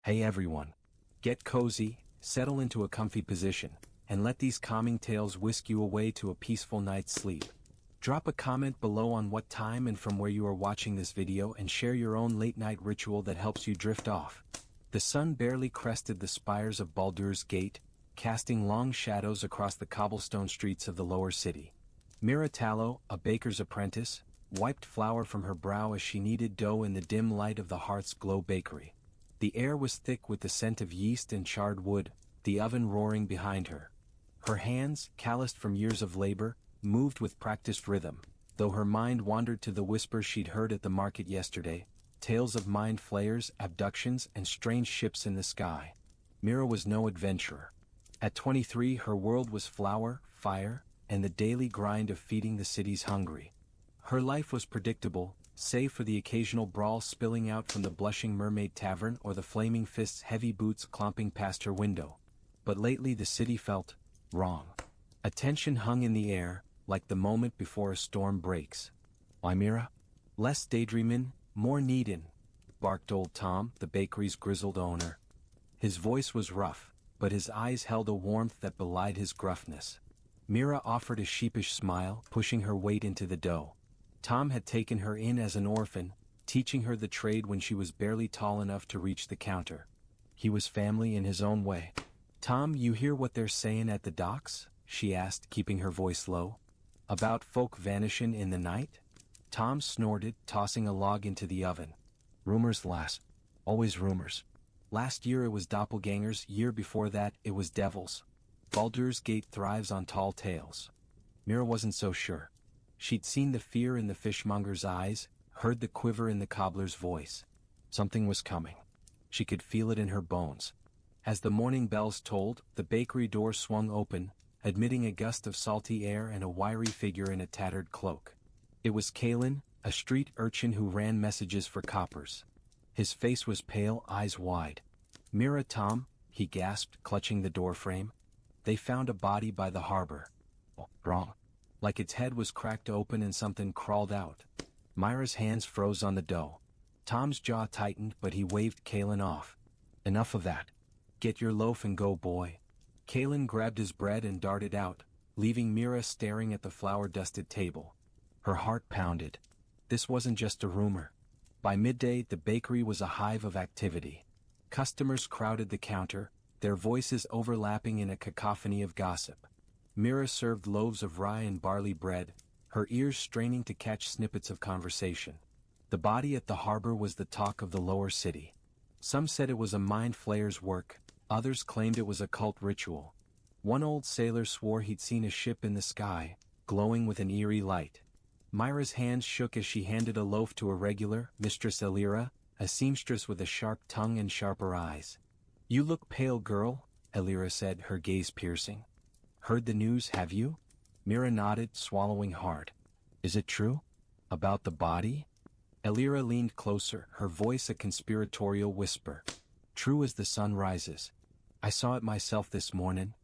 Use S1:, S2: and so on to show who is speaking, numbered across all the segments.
S1: Hey everyone. Get cozy, settle into a comfy position, and let these calming tales whisk you away to a peaceful night's sleep. Drop a comment below on what time and from where you are watching this video and share your own late-night ritual that helps you drift off. The sun barely crested the spires of Baldur's Gate, casting long shadows across the cobblestone streets of the lower city. Mira Tallow, a baker's apprentice, wiped flour from her brow as she kneaded dough in the dim light of the hearth's glow bakery. The air was thick with the scent of yeast and charred wood, the oven roaring behind her. Her hands, calloused from years of labor, moved with practiced rhythm, though her mind wandered to the whispers she'd heard at the market yesterday, tales of mined flayers, abductions, and strange ships in the sky. Mira was no adventurer. At 23, her world was flour, fire, and the daily grind of feeding the city's hungry. Her life was predictable, save for the occasional brawl spilling out from the Blushing Mermaid Tavern or the Flaming Fist's heavy boots clomping past her window. But lately the city felt wrong. A tension hung in the air, like the moment before a storm breaks. "Why, Mira? Less daydreamin', more needin'," barked old Tom, the bakery's grizzled owner. His voice was rough, but his eyes held a warmth that belied his gruffness. Mira offered a sheepish smile, pushing her weight into the dough. Tom had taken her in as an orphan, teaching her the trade when she was barely tall enough to reach the counter. He was family in his own way. "Tom, you hear what they're sayin' at the docks?" she asked, keeping her voice low. "About folk vanishin' in the night?" Tom snorted, tossing a log into the oven. "Rumors, lass. Always rumors. Last year it was doppelgangers, year before that it was devils. Baldur's Gate thrives on tall tales." Mira wasn't so sure. She'd seen the fear in the fishmonger's eyes, heard the quiver in the cobbler's voice. Something was coming. She could feel it in her bones. As the morning bells tolled, the bakery door swung open, admitting a gust of salty air and a wiry figure in a tattered cloak. It was Kalen, a street urchin who ran messages for coppers. His face was pale, eyes wide. "Mira, Tom," he gasped, clutching the doorframe. "They found a body by the harbor." "Oh, wrong." Like its head was cracked open and something crawled out. Mira's hands froze on the dough. Tom's jaw tightened, but he waved Kalen off. "Enough of that. Get your loaf and go, boy." Kalen grabbed his bread and darted out, leaving Mira staring at the flour-dusted table. Her heart pounded. This wasn't just a rumor. By midday, the bakery was a hive of activity. Customers crowded the counter, their voices overlapping in a cacophony of gossip. Mira served loaves of rye and barley bread, her ears straining to catch snippets of conversation. The body at the harbor was the talk of the lower city. Some said it was a mind flayer's work, others claimed it was a cult ritual. One old sailor swore he'd seen a ship in the sky, glowing with an eerie light. Mira's hands shook as she handed a loaf to a regular, Mistress Elira, a seamstress with a sharp tongue and sharper eyes. "You look pale, girl," Elira said, her gaze piercing. "Heard the news, have you?" Mira nodded, swallowing hard. "Is it true? About the body?" Elira leaned closer, her voice a conspiratorial whisper. "True as the sun rises. I saw it myself this mornin'."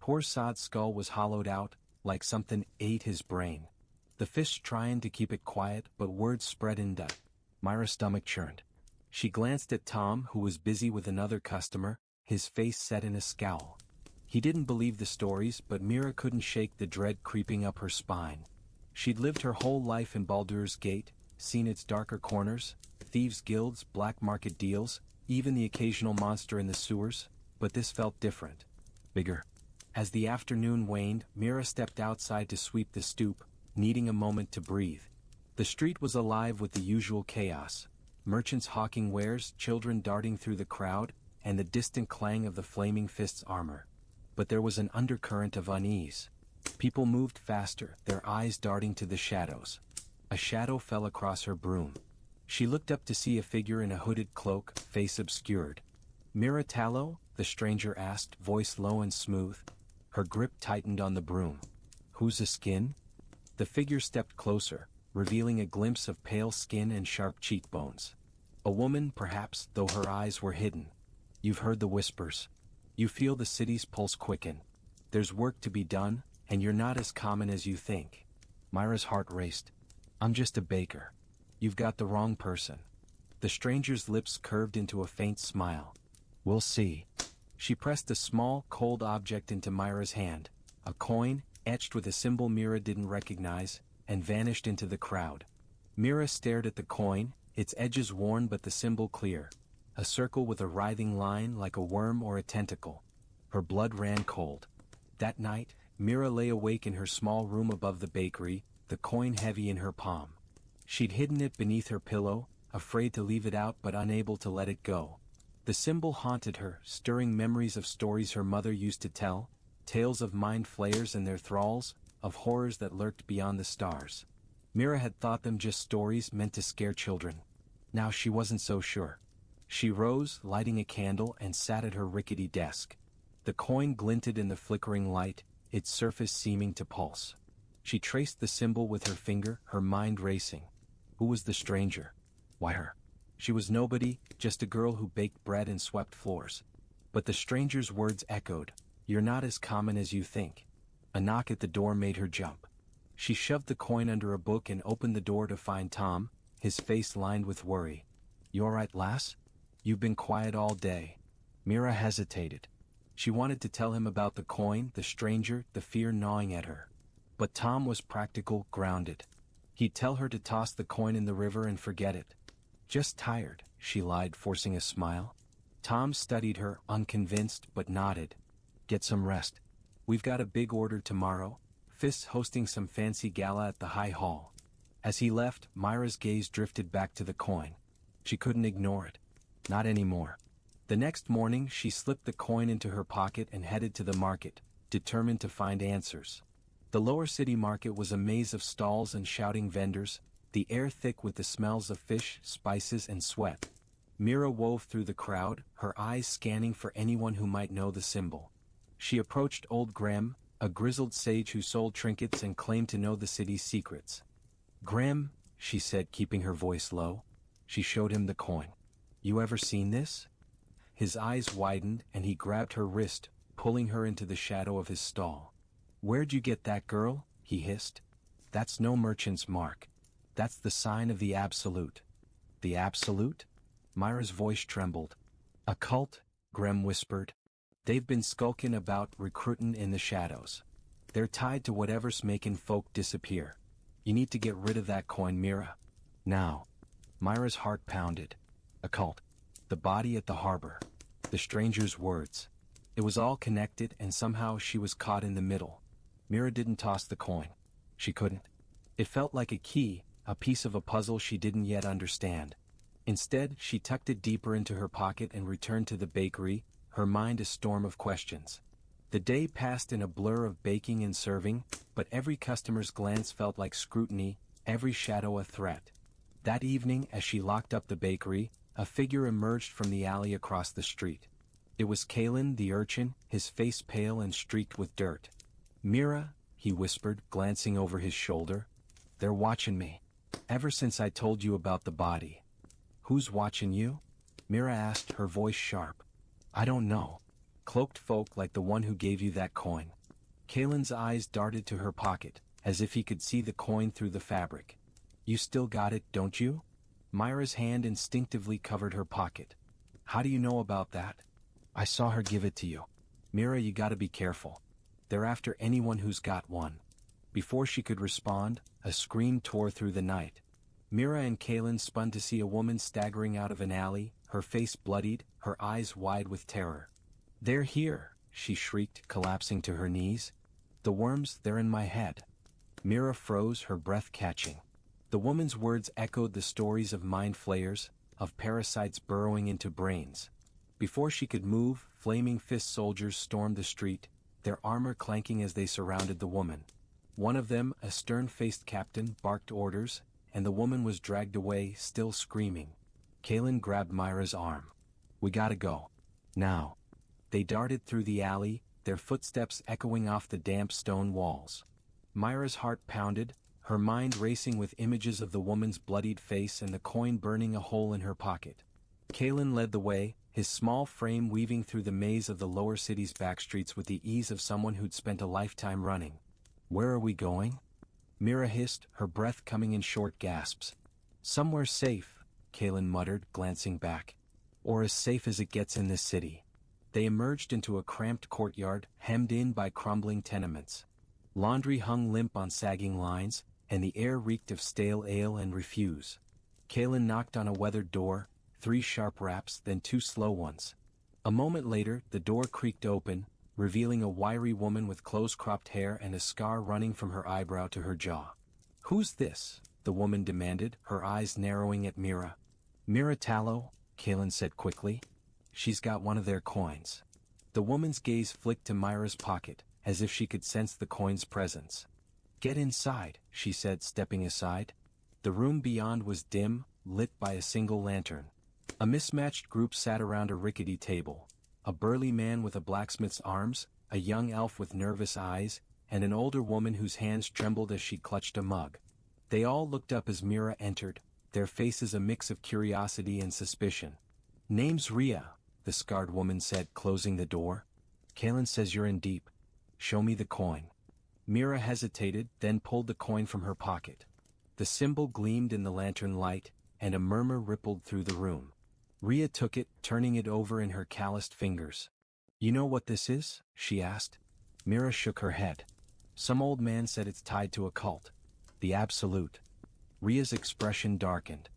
S1: Poor Sod's skull was hollowed out, like something ate his brain. The fish tryin' to keep it quiet, but words spread in dust. Mira's stomach churned. She glanced at Tom, who was busy with another customer, his face set in a scowl. He didn't believe the stories, but Mira couldn't shake the dread creeping up her spine. She'd lived her whole life in Baldur's Gate, seen its darker corners, thieves' guilds, black market deals, even the occasional monster in the sewers, but this felt different. Bigger. As the afternoon waned, Mira stepped outside to sweep the stoop, needing a moment to breathe. The street was alive with the usual chaos. Merchants hawking wares, children darting through the crowd, and the distant clang of the Flaming Fist's armor. But there was an undercurrent of unease. People moved faster, their eyes darting to the shadows. A shadow fell across her broom. She looked up to see a figure in a hooded cloak, face obscured. "Mira Tallow?" the stranger asked, voice low and smooth. Her grip tightened on the broom. "Who's the skin?" The figure stepped closer, revealing a glimpse of pale skin and sharp cheekbones. A woman, perhaps, though her eyes were hidden. "You've heard the whispers. You feel the city's pulse quicken. There's work to be done, and you're not as common as you think." Mira's heart raced. "I'm just a baker. You've got the wrong person." The stranger's lips curved into a faint smile. We'll see. She pressed a small, cold object into Mira's hand, a coin, etched with a symbol Mira didn't recognize, and vanished into the crowd. Mira stared at the coin, its edges worn but the symbol clear. A circle with a writhing line like a worm or a tentacle. Her blood ran cold. That night, Mira lay awake in her small room above the bakery, the coin heavy in her palm. She'd hidden it beneath her pillow, afraid to leave it out but unable to let it go. The symbol haunted her, stirring memories of stories her mother used to tell, tales of mind flayers and their thralls, of horrors that lurked beyond the stars. Mira had thought them just stories meant to scare children. Now she wasn't so sure. She rose, lighting a candle, and sat at her rickety desk. The coin glinted in the flickering light, its surface seeming to pulse. She traced the symbol with her finger, her mind racing. Who was the stranger? Why her? She was nobody, just a girl who baked bread and swept floors. But the stranger's words echoed, "You're not as common as you think." A knock at the door made her jump. She shoved the coin under a book and opened the door to find Tom, his face lined with worry. "You all right, lass? You've been quiet all day." Mira hesitated. She wanted to tell him about the coin, the stranger, the fear gnawing at her. But Tom was practical, grounded. He'd tell her to toss the coin in the river and forget it. "Just tired," she lied, forcing a smile. Tom studied her, unconvinced, but nodded. "Get some rest. We've got a big order tomorrow. Fist's hosting some fancy gala at the High Hall." As he left, Myra's gaze drifted back to the coin. She couldn't ignore it. Not anymore. The next morning she slipped the coin into her pocket and headed to the market, determined to find answers. The lower city market was a maze of stalls and shouting vendors, the air thick with the smells of fish, spices and sweat. Mira wove through the crowd, her eyes scanning for anyone who might know the symbol. She approached old Graham, a grizzled sage who sold trinkets and claimed to know the city's secrets. "Graham," she said, keeping her voice low. She showed him the coin. "You ever seen this?" His eyes widened and he grabbed her wrist, pulling her into the shadow of his stall. "Where'd you get that, girl?" he hissed. "That's no merchant's mark. That's the sign of the Absolute." "The Absolute?" Myra's voice trembled. "A cult," Graham whispered. "They've been skulking about, recruiting in the shadows. They're tied to whatever's making folk disappear. You need to get rid of that coin, Mira. Now." Myra's heart pounded. A cult. The body at the harbor. The stranger's words. It was all connected, and somehow she was caught in the middle. Mira didn't toss the coin. She couldn't. It felt like a key, a piece of a puzzle she didn't yet understand. Instead, she tucked it deeper into her pocket and returned to the bakery, her mind a storm of questions. The day passed in a blur of baking and serving, but every customer's glance felt like scrutiny, every shadow a threat. That evening, as she locked up the bakery, a figure emerged from the alley across the street. It was Kalen the urchin, his face pale and streaked with dirt. "Mira," he whispered, glancing over his shoulder. "They're watching me. Ever since I told you about the body." "Who's watching you?" Mira asked, her voice sharp. "I don't know. Cloaked folk like the one who gave you that coin." Kalen's eyes darted to her pocket, as if he could see the coin through the fabric. "You still got it, don't you?" Myra's hand instinctively covered her pocket. "How do you know about that?" "I saw her give it to you." "Mira, you gotta be careful. They're after anyone who's got one." Before she could respond, a scream tore through the night. Mira and Kalen spun to see a woman staggering out of an alley, her face bloodied, her eyes wide with terror. "They're here," she shrieked, collapsing to her knees. "The worms, they're in my head." Mira froze, her breath catching. The woman's words echoed the stories of mind flayers, of parasites burrowing into brains. Before she could move, flaming fist soldiers stormed the street, their armor clanking as they surrounded the woman. One of them, a stern-faced captain, barked orders, and the woman was dragged away, still screaming. Kalen grabbed Myra's arm. "We gotta go. Now." They darted through the alley, their footsteps echoing off the damp stone walls. Myra's heart pounded, her mind racing with images of the woman's bloodied face and the coin burning a hole in her pocket. Kalen led the way, his small frame weaving through the maze of the lower city's backstreets with the ease of someone who'd spent a lifetime running. "Where are we going?" Mira hissed, her breath coming in short gasps. "Somewhere safe," Kalen muttered, glancing back. or as safe as it gets in this city. They emerged into a cramped courtyard, hemmed in by crumbling tenements. Laundry hung limp on sagging lines, and the air reeked of stale ale and refuse. Kalen knocked on a weathered door, 3 sharp raps, then 2 slow ones. A moment later, the door creaked open, revealing a wiry woman with close-cropped hair and a scar running from her eyebrow to her jaw. "Who's this?" the woman demanded, her eyes narrowing at Mira. "Mira Tallow," Kalen said quickly. "She's got one of their coins." The woman's gaze flicked to Myra's pocket, as if she could sense the coin's presence. "Get inside," she said, stepping aside. The room beyond was dim, lit by a single lantern. A mismatched group sat around a rickety table. A burly man with a blacksmith's arms, a young elf with nervous eyes, and an older woman whose hands trembled as she clutched a mug. They all looked up as Mira entered, their faces a mix of curiosity and suspicion. "Name's Rhea," the scarred woman said, closing the door. "Kalen says you're in deep. Show me the coin." Mira hesitated, then pulled the coin from her pocket. The symbol gleamed in the lantern light, and a murmur rippled through the room. Rhea took it, turning it over in her calloused fingers. "You know what this is?" she asked. Mira shook her head. "Some old man said it's tied to a cult. The Absolute." Rhea's expression darkened.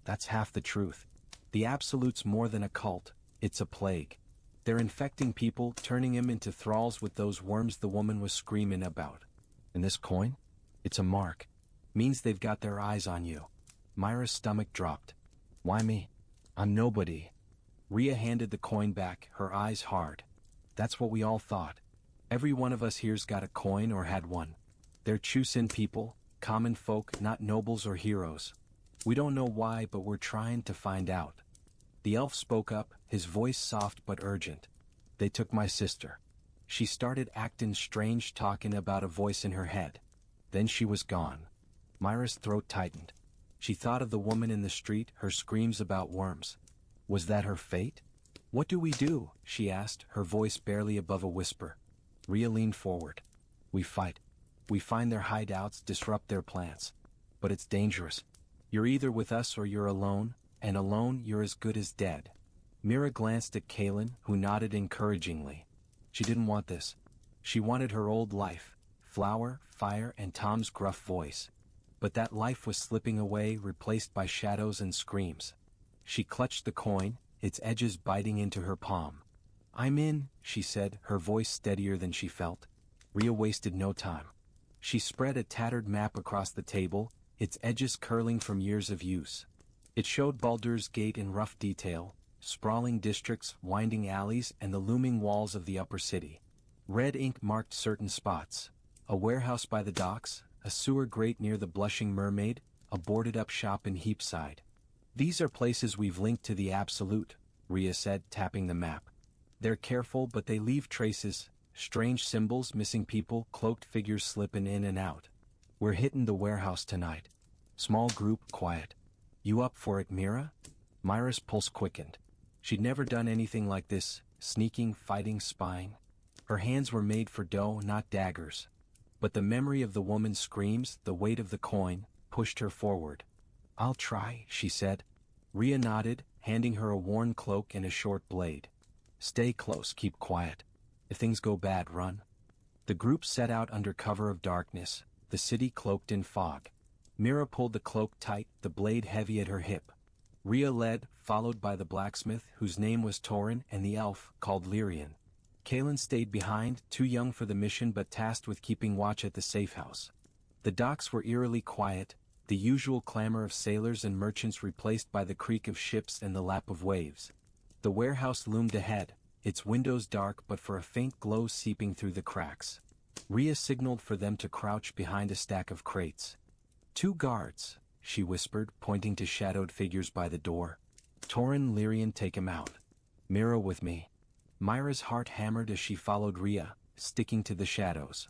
S1: "That's half the truth. The Absolute's more than a cult, it's a plague. They're infecting people, turning them into thralls with those worms the woman was screaming about. And this coin? It's a mark. Means they've got their eyes on you." Myra's stomach dropped. "Why me? I'm nobody." Rhea handed the coin back, her eyes hard. "That's what we all thought. Every one of us here's got a coin or had one. They're Chusin people, common folk, not nobles or heroes. We don't know why, but we're trying to find out." The elf spoke up, his voice soft but urgent. "They took my sister." She started acting strange, talking about a voice in her head. Then she was gone. Myra's throat tightened. She thought of the woman in the street, her screams about worms. Was that her fate? "What do we do?" she asked, her voice barely above a whisper. Rhea leaned forward. "We fight. We find their hideouts, disrupt their plans. But it's dangerous. You're either with us or you're alone, and alone you're as good as dead." Mira glanced at Kalen, who nodded encouragingly. She didn't want this. She wanted her old life, flour, fire, and Tom's gruff voice. But that life was slipping away, replaced by shadows and screams. She clutched the coin, its edges biting into her palm. "I'm in," she said, her voice steadier than she felt. Rhea wasted no time. She spread a tattered map across the table, its edges curling from years of use. It showed Baldur's Gate in rough detail, sprawling districts, winding alleys, and the looming walls of the upper city. Red ink marked certain spots. A warehouse by the docks, a sewer grate near the Blushing Mermaid, a boarded-up shop in Heapside. "These are places we've linked to the Absolute," Rhea said, tapping the map. "They're careful, but they leave traces, strange symbols, missing people, cloaked figures slipping in and out. We're hitting the warehouse tonight. Small group, quiet. You up for it, Mira?" Myra's pulse quickened. She'd never done anything like this, sneaking, fighting, spying. Her hands were made for dough, not daggers. But the memory of the woman's screams, the weight of the coin, pushed her forward. "I'll try," she said. Rhea nodded, handing her a worn cloak and a short blade. "Stay close, keep quiet. If things go bad, run." The group set out under cover of darkness, the city cloaked in fog. Mira pulled the cloak tight, the blade heavy at her hip. Rhea led, followed by the blacksmith, whose name was Torin, and the elf, called Lyrian. Kalen stayed behind, too young for the mission but tasked with keeping watch at the safe house. The docks were eerily quiet, the usual clamor of sailors and merchants replaced by the creak of ships and the lap of waves. The warehouse loomed ahead, its windows dark but for a faint glow seeping through the cracks. Rhea signaled for them to crouch behind a stack of crates. "2 guards," she whispered, pointing to shadowed figures by the door. "Torin, Lyrian, take him out. Mira with me." Myra's heart hammered as she followed Rhea, sticking to the shadows.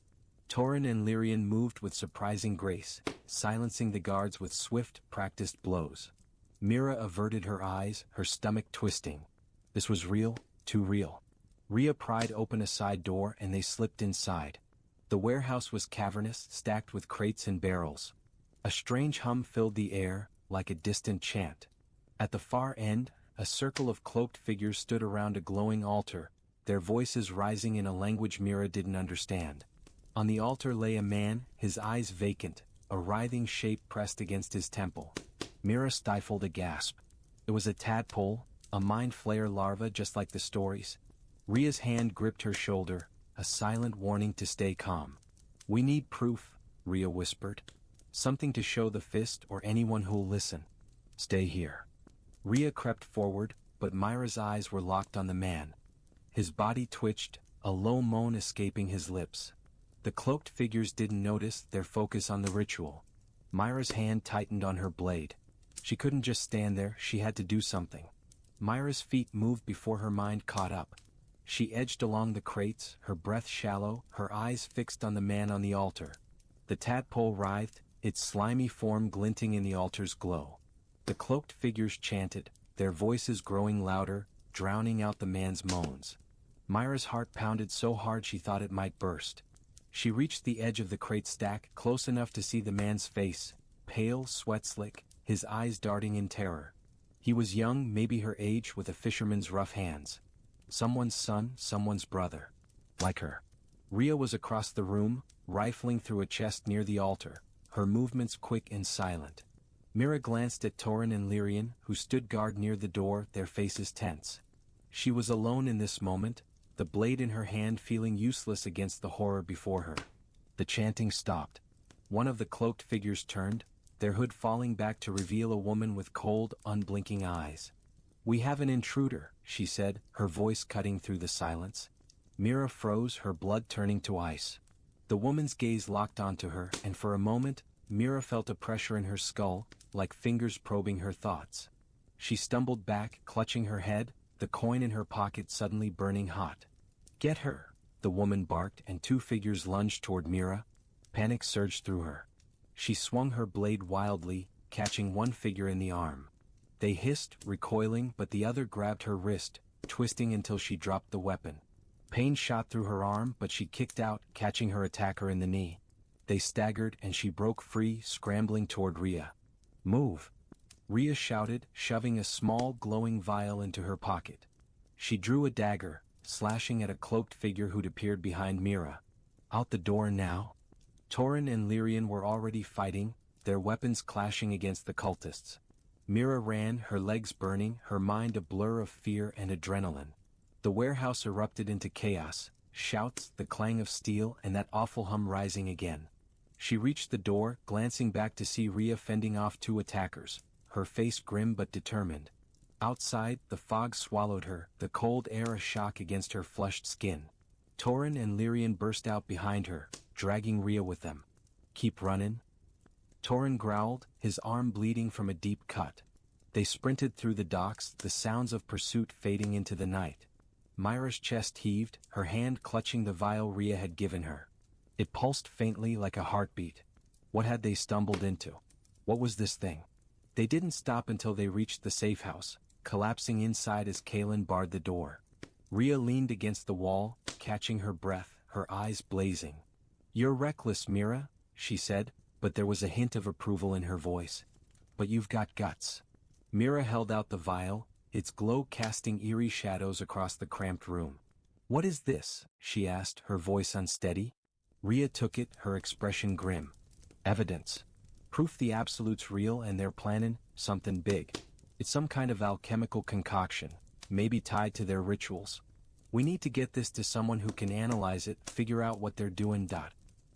S1: Torin and Lyrian moved with surprising grace, silencing the guards with swift, practiced blows. Mira averted her eyes, her stomach twisting. This was real, too real. Rhea pried open a side door and they slipped inside. The warehouse was cavernous, stacked with crates and barrels. A strange hum filled the air, like a distant chant. At the far end, A circle of cloaked figures stood around a glowing altar, their voices rising in a language Mira didn't understand. On the altar lay a man, his eyes vacant, a writhing shape pressed against his temple. Mira stifled a gasp. It was a tadpole, a mind flayer larva just like the stories. Ria's hand gripped her shoulder, a silent warning to stay calm. "We need proof," Ria whispered. "Something to show the fist or anyone who'll listen. Stay here." Ria crept forward, but Mira's eyes were locked on the man. His body twitched, a low moan escaping his lips. The cloaked figures didn't notice their focus on the ritual. Mira's hand tightened on her blade. She couldn't just stand there, she had to do something. Mira's feet moved before her mind caught up. She edged along the crates, her breath shallow, her eyes fixed on the man on the altar. The tadpole writhed, its slimy form glinting in the altar's glow. The cloaked figures chanted, their voices growing louder, drowning out the man's moans. Mira's heart pounded so hard she thought it might burst. She reached the edge of the crate stack, close enough to see the man's face, pale, sweat-slick, his eyes darting in terror. He was young, maybe her age, with a fisherman's rough hands. Someone's son, someone's brother. Like her. Ria was across the room, rifling through a chest near the altar, her movements quick and silent. Mira glanced at Torin and Lyrian, who stood guard near the door, their faces tense. She was alone in this moment, the blade in her hand feeling useless against the horror before her. The chanting stopped. One of the cloaked figures turned, their hood falling back to reveal a woman with cold, unblinking eyes. "We have an intruder," she said, her voice cutting through the silence. Mira froze, her blood turning to ice. The woman's gaze locked onto her, and for a moment, Mira felt a pressure in her skull, like fingers probing her thoughts. She stumbled back, clutching her head, the coin in her pocket suddenly burning hot. "Get her!" the woman barked, and two figures lunged toward Mira. Panic surged through her. She swung her blade wildly, catching one figure in the arm. They hissed, recoiling, but the other grabbed her wrist, twisting until she dropped the weapon. Pain shot through her arm, but she kicked out, catching her attacker in the knee. They staggered, and she broke free, scrambling toward Ria. "Move!" Ria shouted, shoving a small, glowing vial into her pocket. She drew a dagger, slashing at a cloaked figure who'd appeared behind Mira. Out the door now? Torin and Lyrian were already fighting, their weapons clashing against the cultists. Mira ran, her legs burning, her mind a blur of fear and adrenaline. The warehouse erupted into chaos, shouts, the clang of steel, and that awful hum rising again. She reached the door, glancing back to see Ria fending off two attackers, her face grim but determined. Outside, the fog swallowed her, the cold air a shock against her flushed skin. Torin and Lyrian burst out behind her, dragging Ria with them. "Keep running." Torin growled, his arm bleeding from a deep cut. They sprinted through the docks, the sounds of pursuit fading into the night. Mira's chest heaved, her hand clutching the vial Ria had given her. It pulsed faintly like a heartbeat. What had they stumbled into? What was this thing? They didn't stop until they reached the safe house, collapsing inside as Kaelin barred the door. Ria leaned against the wall, catching her breath, her eyes blazing. "You're reckless, Mira," she said, but there was a hint of approval in her voice. "But you've got guts." Mira held out the vial, its glow casting eerie shadows across the cramped room. "What is this?" she asked, her voice unsteady. Ria took it, her expression grim. "Evidence. Proof the Absolute's real and they're planning something big. It's some kind of alchemical concoction, maybe tied to their rituals. We need to get this to someone who can analyze it, figure out what they're doing.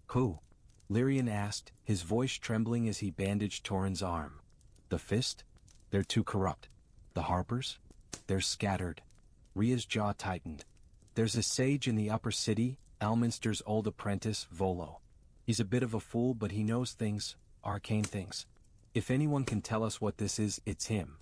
S1: Who?" Lyrian asked, his voice trembling as he bandaged Torin's arm. "The Fist? They're too corrupt. The Harpers? They're scattered." Ria's jaw tightened. "There's a sage in the upper city, Alminster's old apprentice, Volo. He's a bit of a fool, but he knows things, arcane things. If anyone can tell us what this is, it's him."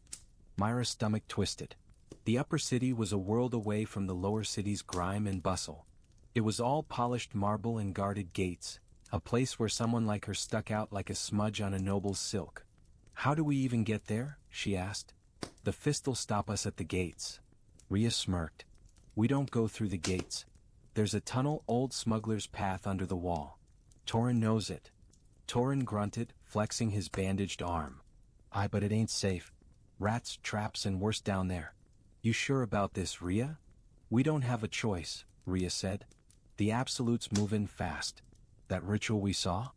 S1: Mira's stomach twisted. The upper city was a world away from the lower city's grime and bustle. It was all polished marble and guarded gates, a place where someone like her stuck out like a smudge on a noble's silk. "How do we even get there?" she asked. "The Fist'll stop us at the gates." Ria smirked. "We don't go through the gates. There's a tunnel, old smuggler's path under the wall. Torin knows it." Torin grunted, flexing his bandaged arm. "Aye, but it ain't safe. Rats, traps and worse down there. You sure about this, Rhea? We don't have a choice, Rhea said. The absolutes move in fast. That ritual we saw?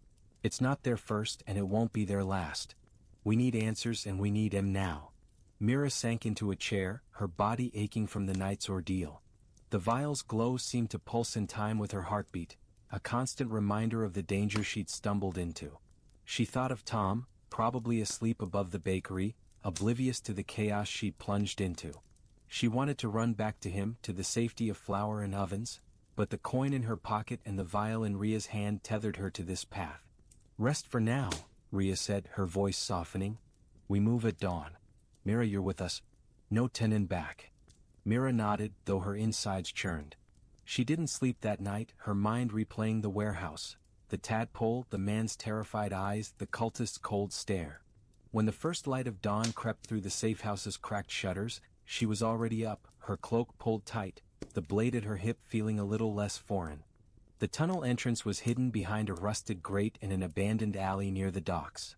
S1: It's not their first and it won't be their last. We need answers and we need 'em now. Mira sank into a chair, her body aching from the night's ordeal. The vial's glow seemed to pulse in time with her heartbeat, a constant reminder of the danger she'd stumbled into. She thought of Tom, probably asleep above the bakery, oblivious to the chaos she'd plunged into. She wanted to run back to him, to the safety of flour and ovens, but the coin in her pocket and the vial in Rhea's hand tethered her to this path. Rest for now, Rhea said, her voice softening. We move at dawn. Mira, you're with us. No turning back. Mira nodded, though her insides churned. She didn't sleep that night, her mind replaying the warehouse, the tadpole, the man's terrified eyes, the cultist's cold stare. When the first light of dawn crept through the safe house's cracked shutters, she was already up, her cloak pulled tight, the blade at her hip feeling a little less foreign. The tunnel entrance was hidden behind a rusted grate in an abandoned alley near the docks.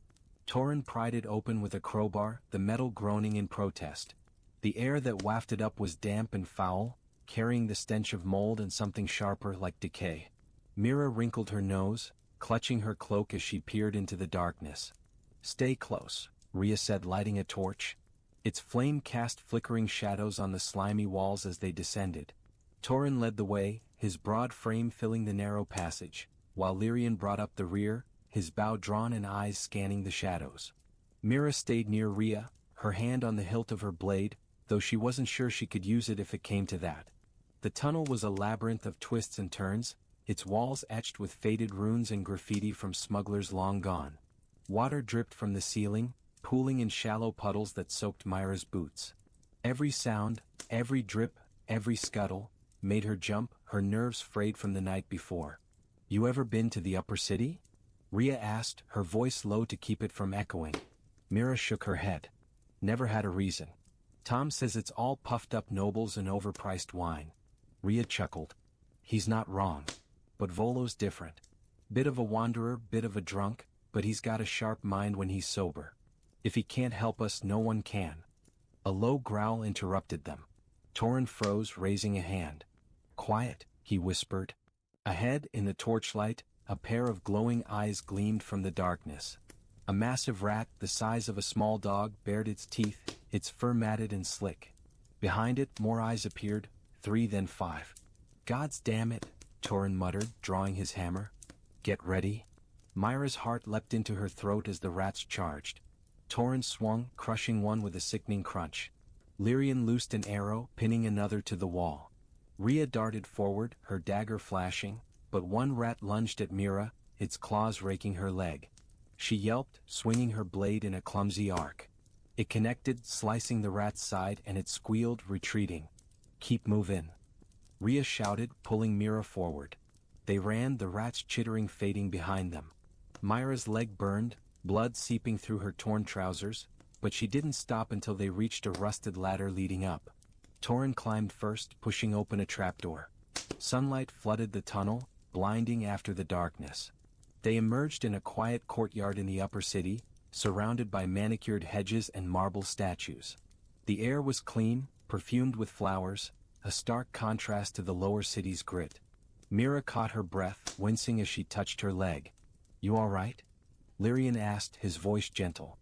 S1: Torrin pried it open with a crowbar, the metal groaning in protest. The air that wafted up was damp and foul, carrying the stench of mold and something sharper like decay. Mira wrinkled her nose, clutching her cloak as she peered into the darkness. Stay close, Rhea said, lighting a torch. Its flame cast flickering shadows on the slimy walls as they descended. Torrin led the way, his broad frame filling the narrow passage, while Lyrian brought up the rear, his bow drawn and eyes scanning the shadows. Mira stayed near Rhea, her hand on the hilt of her blade, though she wasn't sure she could use it if it came to that. The tunnel was a labyrinth of twists and turns, its walls etched with faded runes and graffiti from smugglers long gone. Water dripped from the ceiling, pooling in shallow puddles that soaked Mira's boots. Every sound, every drip, every scuttle, made her jump, her nerves frayed from the night before. You ever been to the upper city? Rhea asked, her voice low to keep it from echoing. Mira shook her head. Never had a reason. Tom says it's all puffed up nobles and overpriced wine. Rhea chuckled. He's not wrong. But Volo's different. Bit of a wanderer, bit of a drunk, but he's got a sharp mind when he's sober. If he can't help us, no one can. A low growl interrupted them. Torrin froze, raising a hand. Quiet, he whispered. Ahead, in the torchlight, a pair of glowing eyes gleamed from the darkness. A massive rat, the size of a small dog, bared its teeth, its fur matted and slick. Behind it, more eyes appeared, 3 then 5. God's damn it, Torrin muttered, drawing his hammer. Get ready. Mira's heart leapt into her throat as the rats charged. Torrin swung, crushing one with a sickening crunch. Lyrian loosed an arrow, pinning another to the wall. Rhea darted forward, her dagger flashing, but one rat lunged at Mira, its claws raking her leg. She yelped, swinging her blade in a clumsy arc. It connected, slicing the rat's side, and it squealed, retreating. Keep moving. Rhea shouted, pulling Mira forward. They ran, the rats chittering, fading behind them. Mira's leg burned, blood seeping through her torn trousers, but she didn't stop until they reached a rusted ladder leading up. Torrin climbed first, pushing open a trapdoor. Sunlight flooded the tunnel, blinding after the darkness. They emerged in a quiet courtyard in the upper city, surrounded by manicured hedges and marble statues. The air was clean, perfumed with flowers, a stark contrast to the lower city's grit. Mira caught her breath, wincing as she touched her leg. You all right? Lyrian asked, his voice gentle.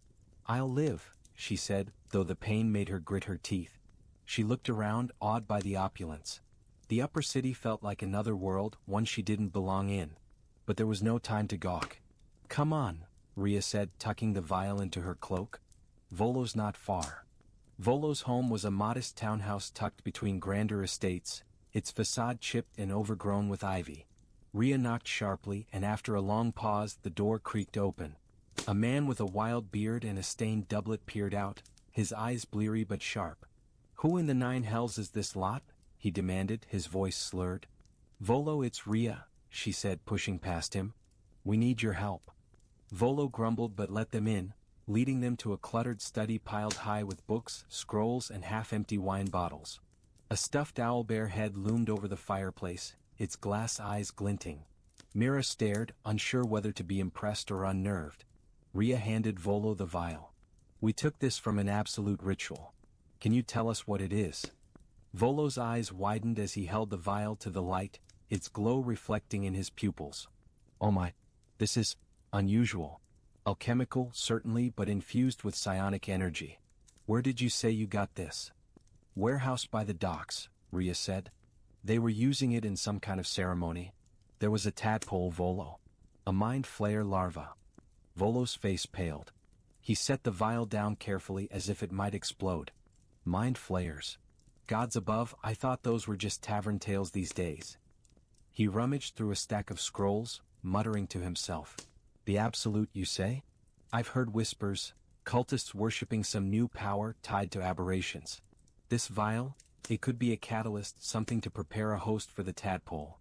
S1: I'll live, she said, though the pain made her grit her teeth. She looked around, awed by the opulence. The upper city felt like another world, one she didn't belong in. But there was no time to gawk. Come on, Rhea said, tucking the vial into her cloak. Volo's not far. Volo's home was a modest townhouse tucked between grander estates, its facade chipped and overgrown with ivy. Rhea knocked sharply, and after a long pause the door creaked open. A man with a wild beard and a stained doublet peered out, his eyes bleary but sharp. Who in the 9 hells is this lot? He demanded, his voice slurred. Volo, it's Rhea, she said, pushing past him. We need your help. Volo grumbled but let them in, leading them to a cluttered study piled high with books, scrolls and half-empty wine bottles. A stuffed owlbear head loomed over the fireplace, its glass eyes glinting. Mira stared, unsure whether to be impressed or unnerved. Rhea handed Volo the vial. We took this from an absolute ritual. Can you tell us what it is? Volo's eyes widened as he held the vial to the light, its glow reflecting in his pupils. Oh my, this is unusual. Alchemical, certainly, but infused with psionic energy. Where did you say you got this? Warehouse by the docks, Rhea said. They were using it in some kind of ceremony. There was a tadpole Volo. A mind flayer larva. Volo's face paled. He set the vial down carefully as if it might explode. Mind flayers. Gods above, I thought those were just tavern tales these days. He rummaged through a stack of scrolls, muttering to himself. The absolute, you say? I've heard whispers, cultists worshipping some new power tied to aberrations. This vial, it could be a catalyst, something to prepare a host for the tadpole.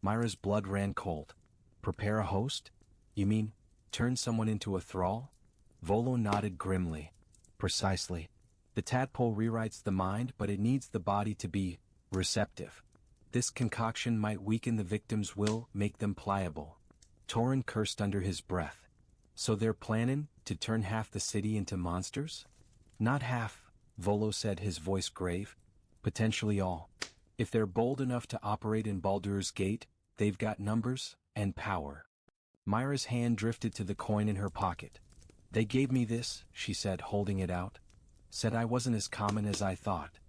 S1: Mira's blood ran cold. Prepare a host? You mean, turn someone into a thrall? Volo nodded grimly. Precisely. The tadpole rewrites the mind, but it needs the body to be receptive. This concoction might weaken the victim's will, make them pliable. Torin cursed under his breath. So they're planning to turn half the city into monsters? Not half, Volo said, his voice grave. Potentially all. If they're bold enough to operate in Baldur's Gate, they've got numbers and power. Mira's hand drifted to the coin in her pocket. They gave me this, she said, holding it out. Said I wasn't as common as I thought.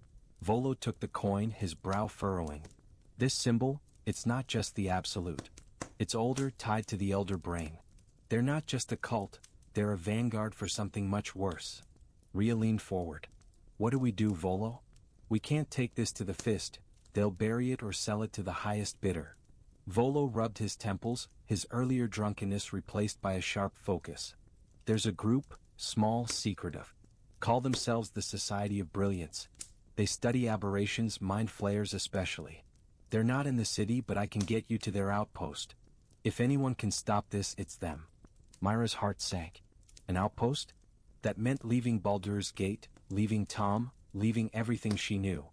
S1: Volo took the coin, his brow furrowing. This symbol, it's not just the absolute. It's older, tied to the elder brain. They're not just a cult, they're a vanguard for something much worse. Rhea leaned forward. What do we do, Volo? We can't take this to the fist, they'll bury it or sell it to the highest bidder. Volo rubbed his temples, his earlier drunkenness replaced by a sharp focus. There's a group, small, secretive. Call themselves the Society of Brilliance. They study aberrations, mind flayers especially. They're not in the city, but I can get you to their outpost. If anyone can stop this, it's them. Mira's heart sank. An outpost? That meant leaving Baldur's Gate, leaving Tom, leaving everything she knew.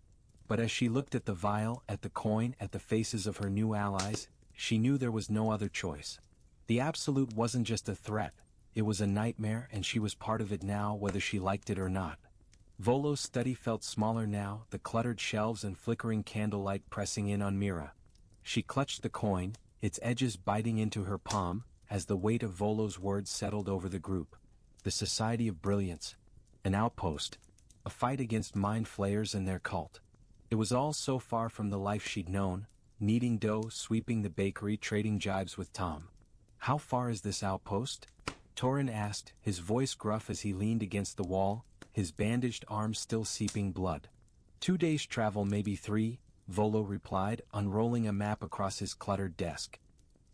S1: But as she looked at the vial, at the coin, at the faces of her new allies, she knew there was no other choice. The Absolute wasn't just a threat, it was a nightmare, and she was part of it now, whether she liked it or not. Volo's study felt smaller now, the cluttered shelves and flickering candlelight pressing in on Mira. She clutched the coin, its edges biting into her palm, as the weight of Volo's words settled over the group. The Society of Brilliance. An outpost. A fight against mind flayers and their cult. It was all so far from the life she'd known, kneading dough, sweeping the bakery, trading jibes with Tom. How far is this outpost? Torin asked, his voice gruff as he leaned against the wall, his bandaged arms still seeping blood. 2 days' travel, maybe 3, Volo replied, unrolling a map across his cluttered desk.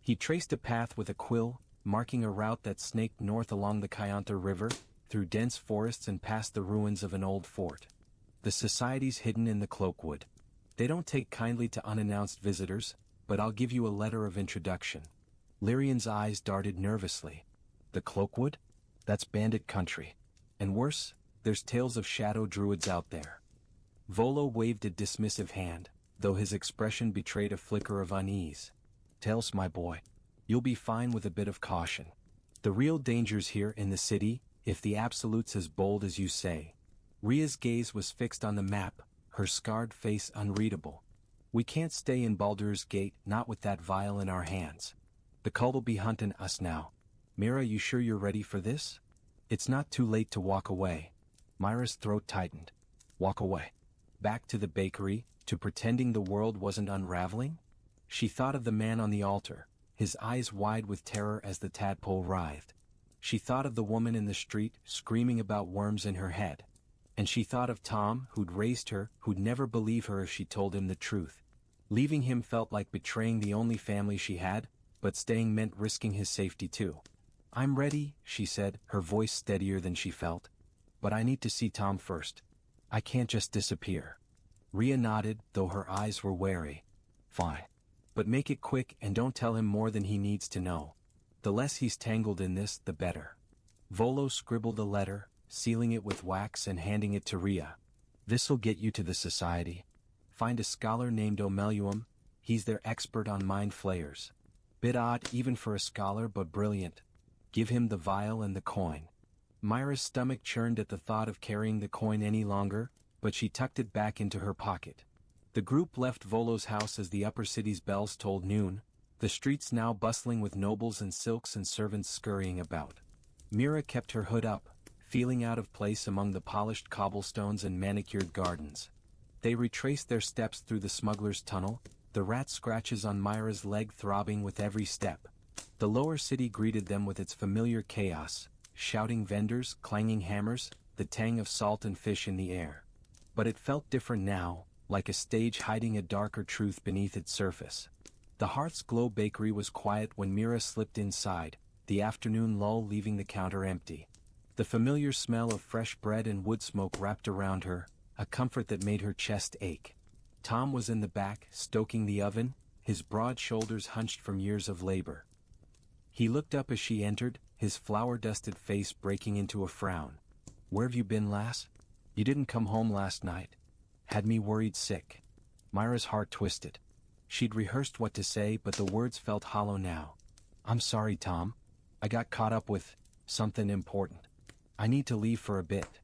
S1: He traced a path with a quill, marking a route that snaked north along the Kayanta River, through dense forests and past the ruins of an old fort. The Society's hidden in the Cloakwood. They don't take kindly to unannounced visitors, but I'll give you a letter of introduction. Lyrian's eyes darted nervously. The Cloakwood? That's bandit country. And worse, there's tales of shadow druids out there. Volo waved a dismissive hand, though his expression betrayed a flicker of unease. Tales, my boy. You'll be fine with a bit of caution. The real danger's here in the city, if the Absolute's as bold as you say. Rhea's gaze was fixed on the map, her scarred face unreadable. We can't stay in Baldur's Gate, not with that vial in our hands. The cult'll be hunting us now. Mira, you sure you're ready for this? It's not too late to walk away. Mira's throat tightened. Walk away. Back to the bakery, to pretending the world wasn't unraveling? She thought of the man on the altar, his eyes wide with terror as the tadpole writhed. She thought of the woman in the street, screaming about worms in her head. And she thought of Tom, who'd raised her, who'd never believe her if she told him the truth. Leaving him felt like betraying the only family she had, but staying meant risking his safety too. I'm ready, she said, her voice steadier than she felt. But I need to see Tom first. I can't just disappear. Rhea nodded, though her eyes were wary. Fine. But make it quick and don't tell him more than he needs to know. The less he's tangled in this, the better. Volo scribbled a letter, sealing it with wax and handing it to Rhea. This'll get you to the Society. Find a scholar named Omeluum, he's their expert on mind flayers. Bit odd even for a scholar, but brilliant. Give him the vial and the coin. Myra's stomach churned at the thought of carrying the coin any longer, but she tucked it back into her pocket. The group left Volo's house as the upper city's bells tolled noon, the streets now bustling with nobles and silks and servants scurrying about. Mira kept her hood up, feeling out of place among the polished cobblestones and manicured gardens. They retraced their steps through the smuggler's tunnel, the rat scratches on Myra's leg throbbing with every step. The lower city greeted them with its familiar chaos, shouting vendors, clanging hammers, the tang of salt and fish in the air. But it felt different now, like a stage hiding a darker truth beneath its surface. The Hearth's Glow bakery was quiet when Mira slipped inside, the afternoon lull leaving the counter empty. The familiar smell of fresh bread and wood smoke wrapped around her, a comfort that made her chest ache. Tom was in the back, stoking the oven, his broad shoulders hunched from years of labor. He looked up as she entered, his flour-dusted face breaking into a frown. "Where've you been, lass? You didn't come home last night. Had me worried sick." Myra's heart twisted. She'd rehearsed what to say, but the words felt hollow now. "I'm sorry, Tom. I got caught up with something important. I need to leave for a bit."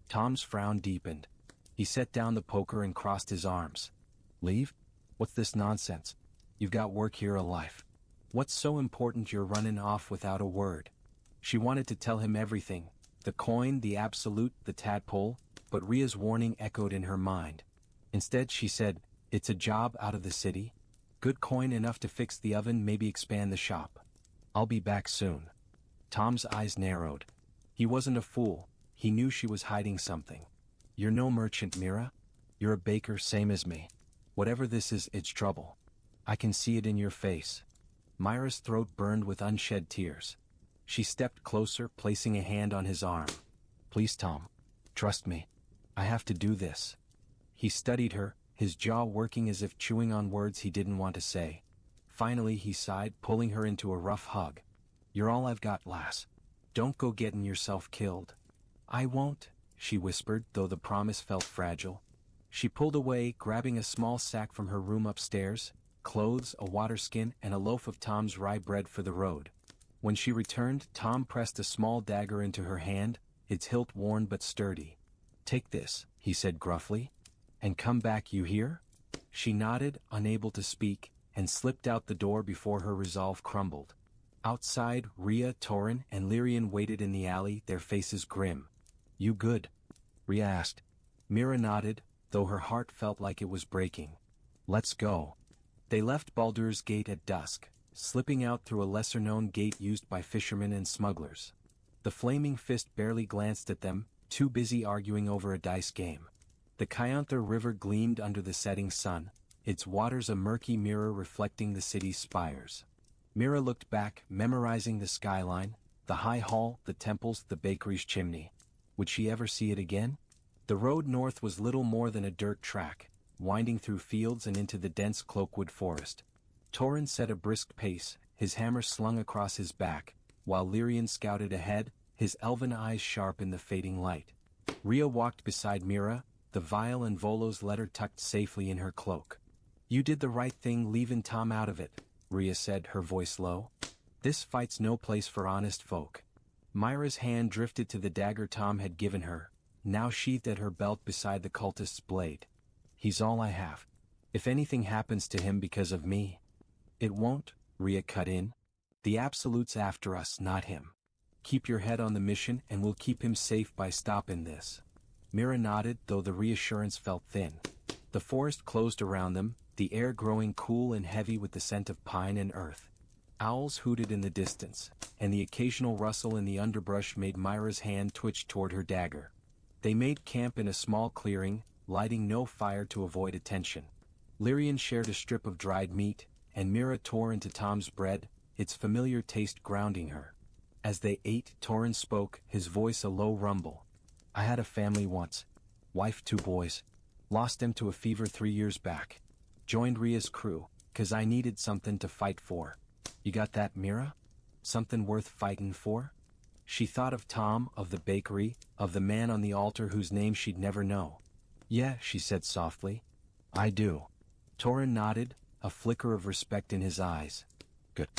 S1: Tom's frown deepened. He set down the poker and crossed his arms. "Leave? What's this nonsense? You've got work here alive. What's so important you're running off without a word?" She wanted to tell him everything, the coin, the absolute, the tadpole, but Ria's warning echoed in her mind. Instead she said, "It's a job out of the city. Good coin enough to fix the oven, maybe expand the shop. I'll be back soon." Tom's eyes narrowed. He wasn't a fool, he knew she was hiding something. "You're no merchant, Mira. You're a baker, same as me. Whatever this is, it's trouble. I can see it in your face." Myra's throat burned with unshed tears. She stepped closer, placing a hand on his arm. "Please, Tom. Trust me. I have to do this." He studied her, his jaw working as if chewing on words he didn't want to say. Finally he sighed, pulling her into a rough hug. "You're all I've got, lass. Don't go getting yourself killed." "I won't," she whispered, though the promise felt fragile. She pulled away, grabbing a small sack from her room upstairs, clothes, a water skin, and a loaf of Tom's rye bread for the road. When she returned, Tom pressed a small dagger into her hand, its hilt worn but sturdy. "Take this," he said gruffly. "And come back, you hear?" She nodded, unable to speak, and slipped out the door before her resolve crumbled. Outside, Ria, Torin, and Lyrian waited in the alley, their faces grim. "You good?" Ria asked. Mira nodded, though her heart felt like it was breaking. "Let's go." They left Baldur's gate at dusk, slipping out through a lesser-known gate used by fishermen and smugglers. The flaming fist barely glanced at them, too busy arguing over a dice game. The Kyanthar River gleamed under the setting sun, its waters a murky mirror reflecting the city's spires. Mira looked back, memorizing the skyline, the high hall, the temples, the bakery's chimney. Would she ever see it again? The road north was little more than a dirt track, winding through fields and into the dense cloakwood forest. Torin set a brisk pace, his hammer slung across his back, while Lyrian scouted ahead, his elven eyes sharp in the fading light. Ria walked beside Mira, the vial and Volo's letter tucked safely in her cloak. "You did the right thing leaving Tom out of it," Ria said, her voice low. "This fight's no place for honest folk." Myra's hand drifted to the dagger Tom had given her, now sheathed at her belt beside the cultist's blade. "He's all I have. If anything happens to him because of me—" "It won't," Ria cut in. "The Absolute's after us, not him. Keep your head on the mission and we'll keep him safe by stopping this." Mira nodded, though the reassurance felt thin. The forest closed around them, the air growing cool and heavy with the scent of pine and earth. Owls hooted in the distance, and the occasional rustle in the underbrush made Myra's hand twitch toward her dagger. They made camp in a small clearing, lighting no fire to avoid attention. Lyrian shared a strip of dried meat, and Mira tore into Tom's bread, its familiar taste grounding her. As they ate, Torin spoke, his voice a low rumble. "I had a family once. Wife, 2 boys. Lost them to a fever 3 years back. Joined Ria's crew, 'cause I needed something to fight for. You got that, Mira? Something worth fighting for?" She thought of Tom, of the bakery, of the man on the altar whose name she'd never know. "Yeah," she said softly. "I do." Torin nodded, a flicker of respect in his eyes. "Good.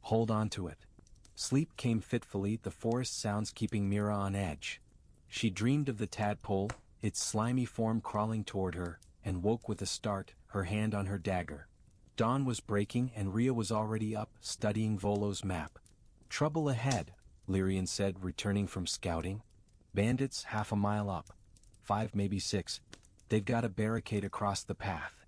S1: Hold on to it. Sleep came fitfully, the forest sounds keeping Mira on edge. She dreamed of the tadpole, its slimy form crawling toward her, and woke with a start, her hand on her dagger. Dawn was breaking and Rhea was already up, studying Volo's map. "Trouble ahead," Lyrian said, returning from scouting. "Bandits half a mile up. 5 maybe 6. They've got a barricade across the path."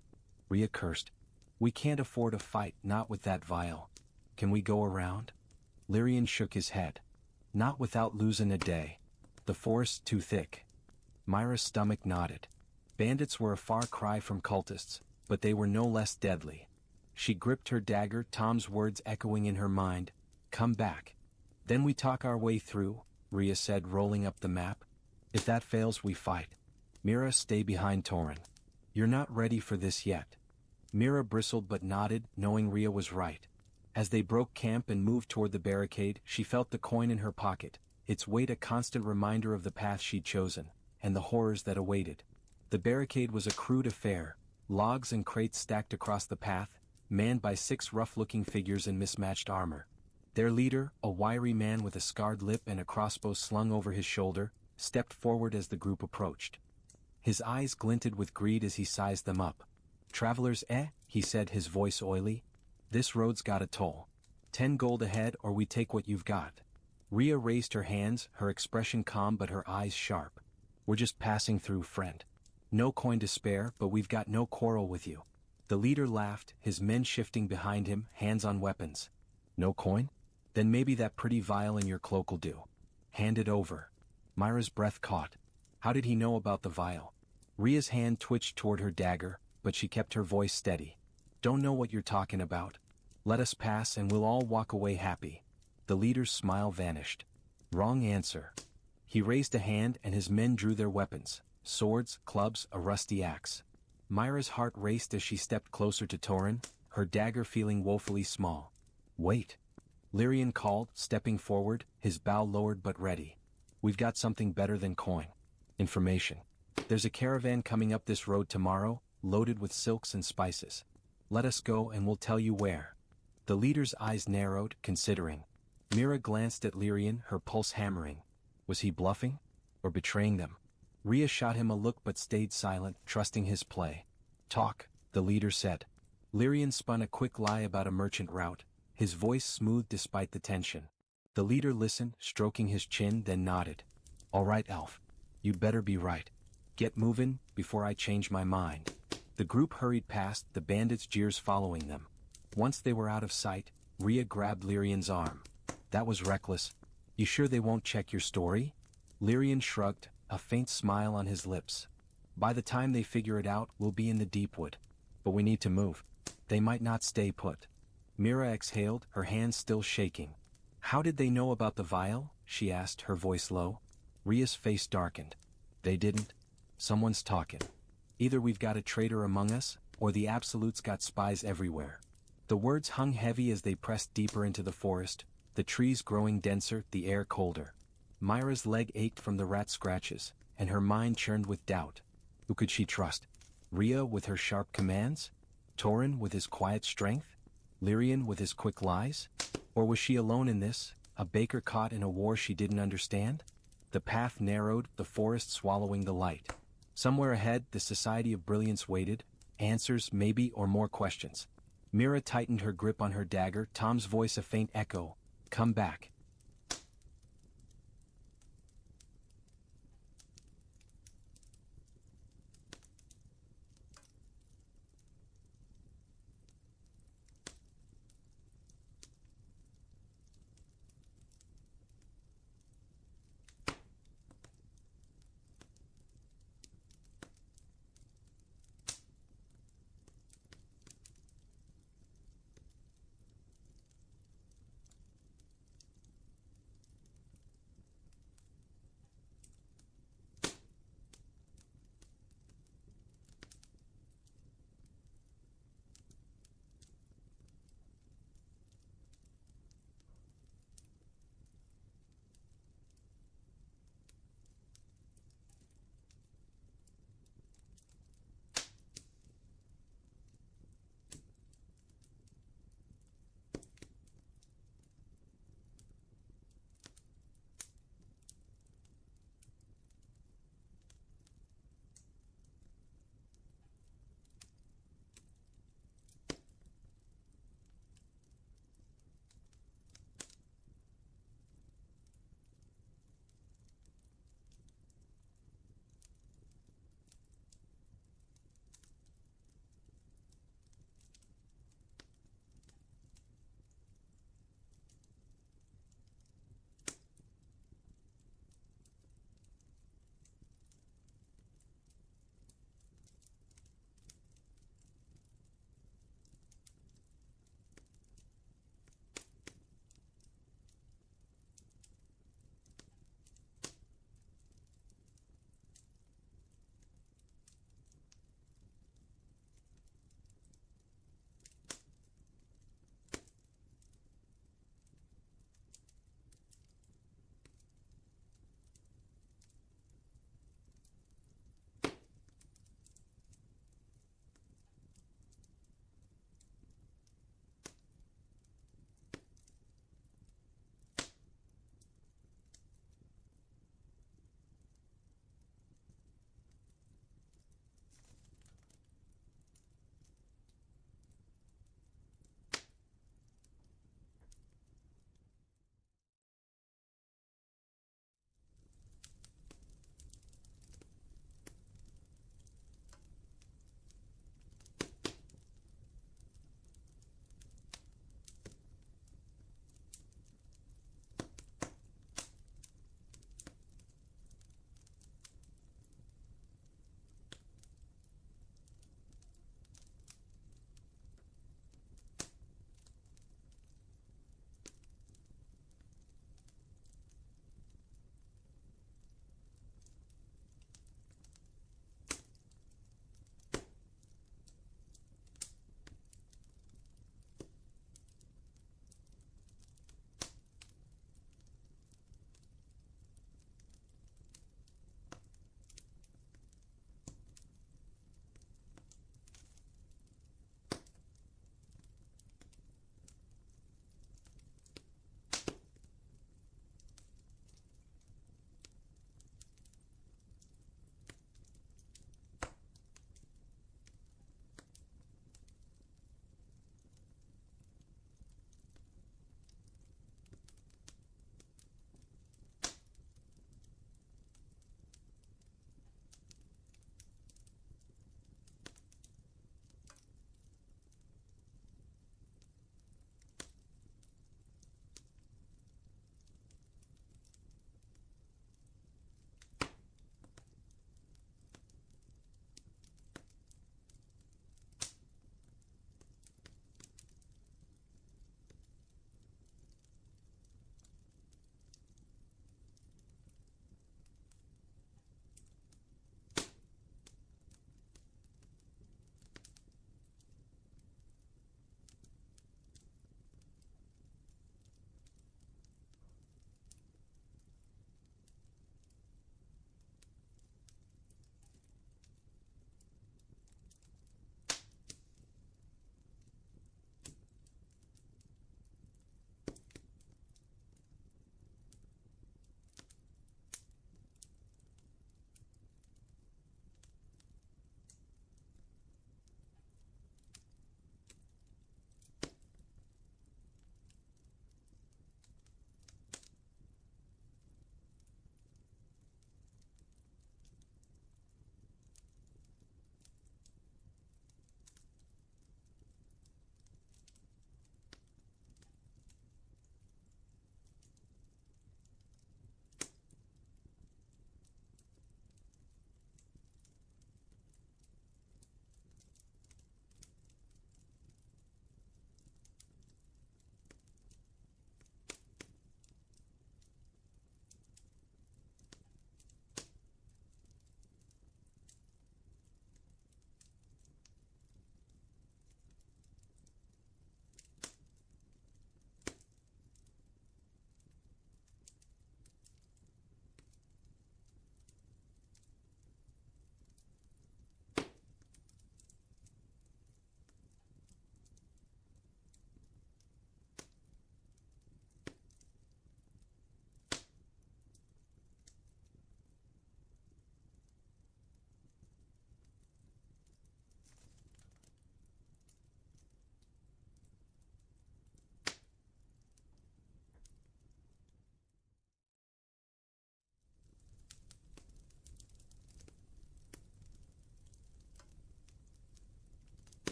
S1: Rhea cursed. "We can't afford a fight, not with that vial. Can we go around?" Lyrian shook his head. "Not without losing a day. The forest's too thick." Mira's stomach nodded. Bandits were a far cry from cultists, but they were no less deadly. She gripped her dagger, Tom's words echoing in her mind. "Come back. Then we talk our way through," Rhea said, rolling up the map. "If that fails, we fight. Mira, stay behind Torin. You're not ready for this yet." Mira bristled but nodded, knowing Rhea was right. As they broke camp and moved toward the barricade, she felt the coin in her pocket, its weight a constant reminder of the path she'd chosen, and the horrors that awaited. The barricade was a crude affair, logs and crates stacked across the path, manned by 6 rough-looking figures in mismatched armor. Their leader, a wiry man with a scarred lip and a crossbow slung over his shoulder, stepped forward as the group approached. His eyes glinted with greed as he sized them up. "Travelers, he said, his voice oily. "This road's got a toll. 10 gold ahead or we take what you've got." Rhea raised her hands, her expression calm but her eyes sharp. "We're just passing through, friend. No coin to spare, but we've got no quarrel with you." The leader laughed, his men shifting behind him, hands on weapons. "No coin? Then maybe that pretty vial in your cloak'll do. Hand it over." Mira's breath caught. How did he know about the vial? Rhea's hand twitched toward her dagger, but she kept her voice steady. "Don't know what you're talking about. Let us pass and we'll all walk away happy." The leader's smile vanished. "Wrong answer." He raised a hand and his men drew their weapons, swords, clubs, a rusty axe. Mira's heart raced as she stepped closer to Torin, her dagger feeling woefully small. "Wait," Lyrian called, stepping forward, his bow lowered but ready. "We've got something better than coin. Information. There's a caravan coming up this road tomorrow, loaded with silks and spices. Let us go and we'll tell you where." The leader's eyes narrowed, considering. Mira glanced at Lyrian, her pulse hammering. Was he bluffing? Or betraying them? Rhea shot him a look but stayed silent, trusting his play. "Talk," the leader said. Lyrian spun a quick lie about a merchant route, his voice smooth despite the tension. The leader listened, stroking his chin, then nodded. "All right, Elf. You'd better be right. Get moving, before I change my mind." The group hurried past, the bandits' jeers following them. Once they were out of sight, Rhea grabbed Lyrian's arm. "That was reckless. You sure they won't check your story?" Lyrian shrugged, a faint smile on his lips. "By the time they figure it out, we'll be in the deep wood. But we need to move. They might not stay put." Mira exhaled, her hands still shaking. "How did they know about the vial?" she asked, her voice low. Rhea's face darkened. "They didn't. Someone's talking. Either we've got a traitor among us, or the Absolutes got spies everywhere." The words hung heavy as they pressed deeper into the forest, the trees growing denser, the air colder. Mira's leg ached from the rat scratches, and her mind churned with doubt. Who could she trust? Rhea with her sharp commands? Torin with his quiet strength? Lyrian with his quick lies? Or was she alone in this, a baker caught in a war she didn't understand? The path narrowed, the forest swallowing the light. Somewhere ahead, the Society of Brilliance waited, answers maybe or more questions. Mira tightened her grip on her dagger, Tom's voice a faint echo. "Come back.